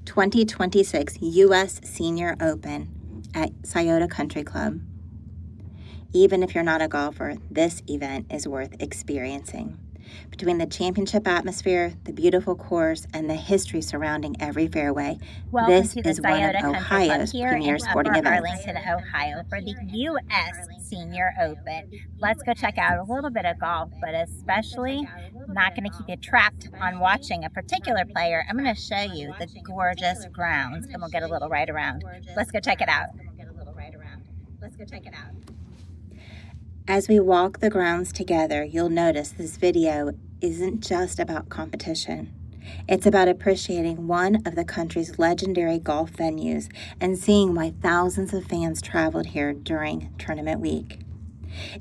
2026 U.S. Senior Open at Scioto Country Club. Even if you're not a golfer, this event is worth experiencing. Between the championship atmosphere, the beautiful course, and the history surrounding every fairway, this is one of Ohio's premier sporting events. Upper Arlington, Ohio, for the U.S. Senior Open. Let's go check out a little bit of golf, but especially not going to keep you trapped on watching a particular player. I'm going to show you the gorgeous grounds, and we'll get a little ride around. Let's go check it out. As we walk the grounds together, you'll notice this video isn't just about competition. It's about appreciating one of the country's legendary golf venues and seeing why thousands of fans traveled here during tournament week.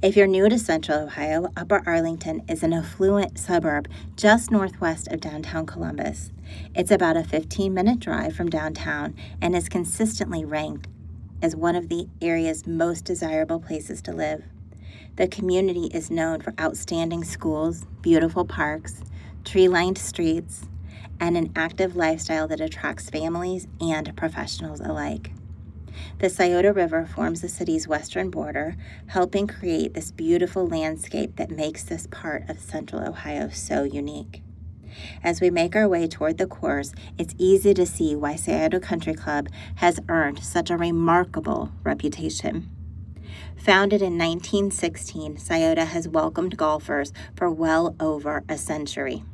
If you're new to Central Ohio, Upper Arlington is an affluent suburb just northwest of downtown Columbus. It's about a 15-minute drive from downtown and is consistently ranked as one of the area's most desirable places to live. The community is known for outstanding schools, beautiful parks, tree-lined streets, and an active lifestyle that attracts families and professionals alike. The Scioto River forms the city's western border, helping create this beautiful landscape that makes this part of Central Ohio so unique. As we make our way toward the course, it's easy to see why Scioto Country Club has earned such a remarkable reputation. Founded in 1916, Scioto has welcomed golfers for well over a century.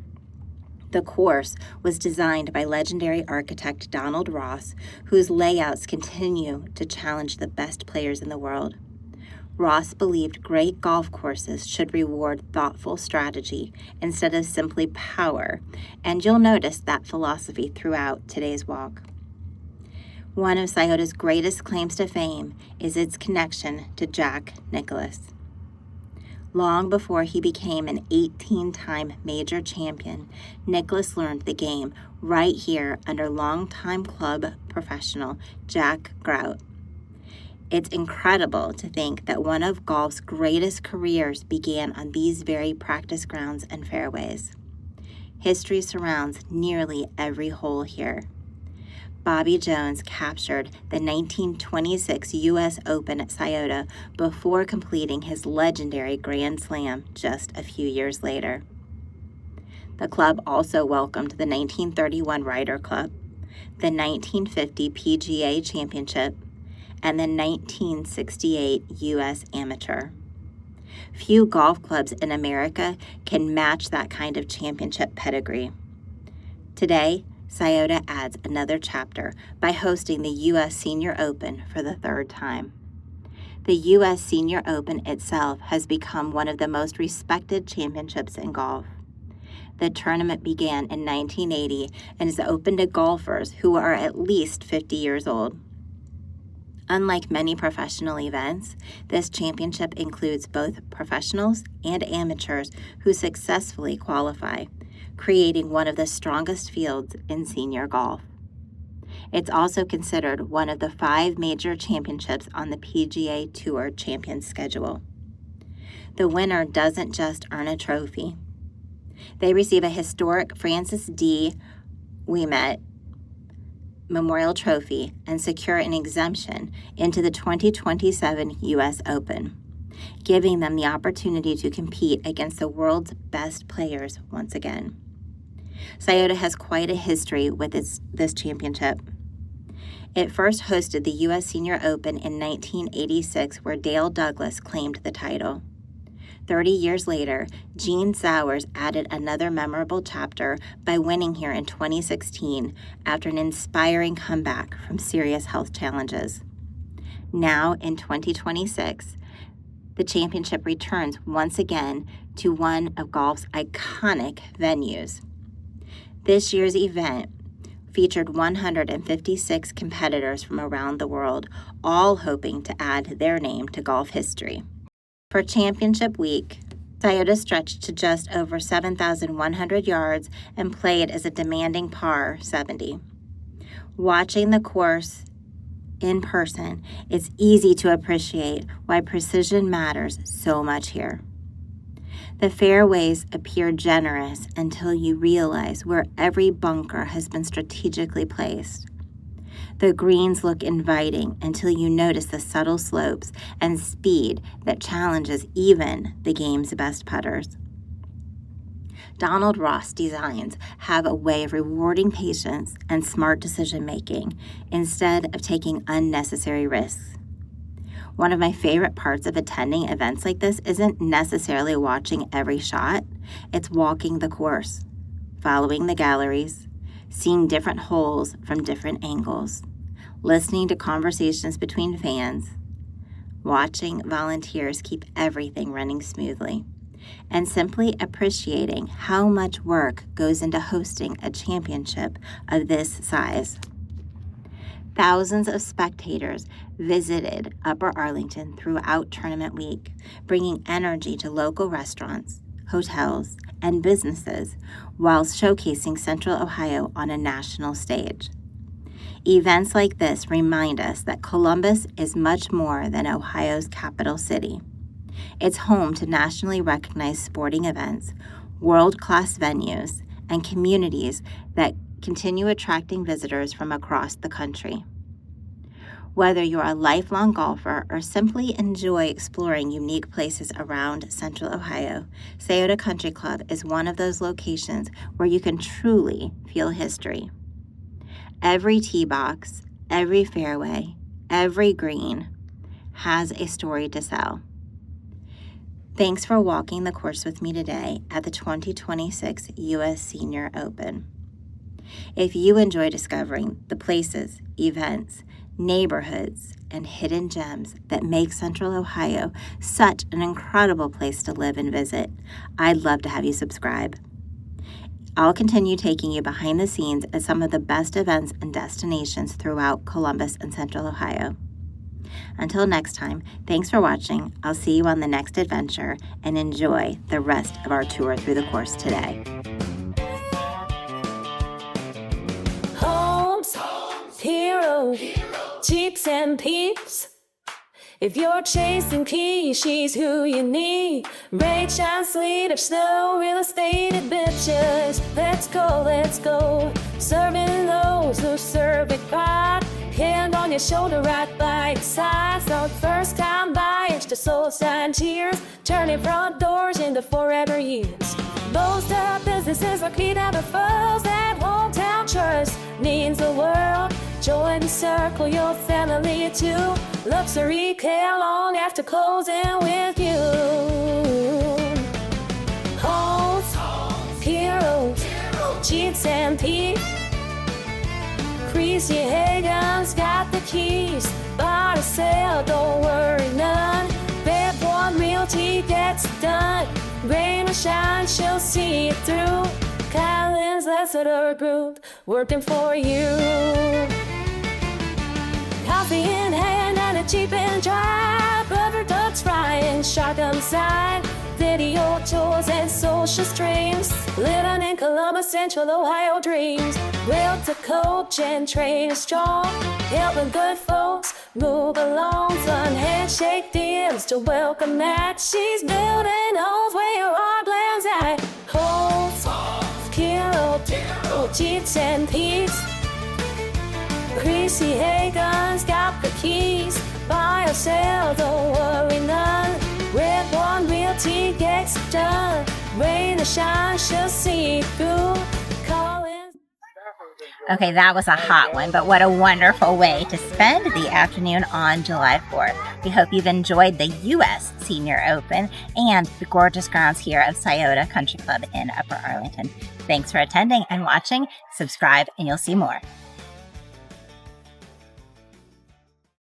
The course was designed by legendary architect Donald Ross, whose layouts continue to challenge the best players in the world. Ross believed great golf courses should reward thoughtful strategy instead of simply power, and you'll notice that philosophy throughout today's walk. One of Scioto's greatest claims to fame is its connection to Jack Nicklaus. Long before he became an 18-time major champion, Nicklaus learned the game right here under longtime club professional Jack Grout. It's incredible to think that one of golf's greatest careers began on these very practice grounds and fairways. History surrounds nearly every hole here. Bobby Jones captured the 1926 U.S. Open at Scioto before completing his legendary Grand Slam just a few years later. The club also welcomed the 1931 Ryder Cup, the 1950 PGA Championship, and the 1968 U.S. Amateur. Few golf clubs in America can match that kind of championship pedigree. Today, Scioto adds another chapter by hosting the U.S. Senior Open for the third time. The U.S. Senior Open itself has become one of the most respected championships in golf. The tournament began in 1980 and is open to golfers who are at least 50 years old. Unlike many professional events, this championship includes both professionals and amateurs who successfully qualify, creating one of the strongest fields in senior golf. It's also considered one of the 5 major championships on the PGA Tour Champions schedule. The winner doesn't just earn a trophy. They receive a historic Francis D. Ouimet Memorial Trophy and secure an exemption into the 2027 U.S. Open, giving them the opportunity to compete against the world's best players once again. Scioto has quite a history with this championship. It first hosted the U.S. Senior Open in 1986, where Dale Douglas claimed the title. 30 years later, Gene Sowers added another memorable chapter by winning here in 2016 after an inspiring comeback from serious health challenges. Now, in 2026, the championship returns once again to one of golf's iconic venues. This year's event featured 156 competitors from around the world, all hoping to add their name to golf history. For championship week, Scioto stretched to just over 7,100 yards and played as a demanding par 70. Watching the course in person, it's easy to appreciate why precision matters so much here. The fairways appear generous until you realize where every bunker has been strategically placed. The greens look inviting until you notice the subtle slopes and speed that challenges even the game's best putters. Donald Ross designs have a way of rewarding patience and smart decision-making instead of taking unnecessary risks. One of my favorite parts of attending events like this isn't necessarily watching every shot, it's walking the course, following the galleries, seeing different holes from different angles, listening to conversations between fans, watching volunteers keep everything running smoothly, and simply appreciating how much work goes into hosting a championship of this size. Thousands of spectators visited Upper Arlington throughout tournament week, bringing energy to local restaurants, hotels, and businesses while showcasing Central Ohio on a national stage. Events like this remind us that Columbus is much more than Ohio's capital city. It's home to nationally recognized sporting events, world-class venues, and communities that continue attracting visitors from across the country. Whether you're a lifelong golfer or simply enjoy exploring unique places around Central Ohio, Scioto Country Club is one of those locations where you can truly feel history. Every tee box, every fairway, every green has a story to tell. Thanks for walking the course with me today at the 2026 U.S. Senior Open. If you enjoy discovering the places, events, neighborhoods, and hidden gems that make Central Ohio such an incredible place to live and visit, I'd love to have you subscribe. I'll continue taking you behind the scenes at some of the best events and destinations throughout Columbus and Central Ohio. Until next time, thanks for watching. I'll see you on the next adventure and enjoy the rest of our tour through the course today. Homes, heroes, jeeps and peeps. If you're chasing keys, she's who you need. Rage and sleet of snow, real estate bitches. Let's go. Serving those who serve it right. Hand on your shoulder, right by your side. So first time buyers to souls and tears, turning front doors into forever years. Most of businesses are key never falls. That hometown trust means the world. Join the circle, your family too. Luxury care long after closing with you. Homes, heroes, jeeps and peeps. Creasy Hagen's got the keys. Buy or sell, don't worry none. Red One Realty gets it done. Rain or shine, she'll see it through. Kylan's Lassiter Group, working for you. Coffee in hand and a cheap and dry. Butter ducks frying, shotgun side. Video tours and social streams. Living in Columbus, Central Ohio dreams. Built to coach and train strong. Helping good folks move along. Fun handshake deals to welcome that. She's building homes where your heart lands at. Homes, kilo, jeeps and peeps. Creasy Hagen's got the keys. Buy or sell, don't worry none. Red One Realty gets it done. Rain or shine, she'll see through. Okay, that was a hot one, but what a wonderful way to spend the afternoon on July 4th. We hope you've enjoyed the U.S. Senior Open and the gorgeous grounds here of Scioto Country Club in Upper Arlington. Thanks for attending and watching. Subscribe and you'll see more.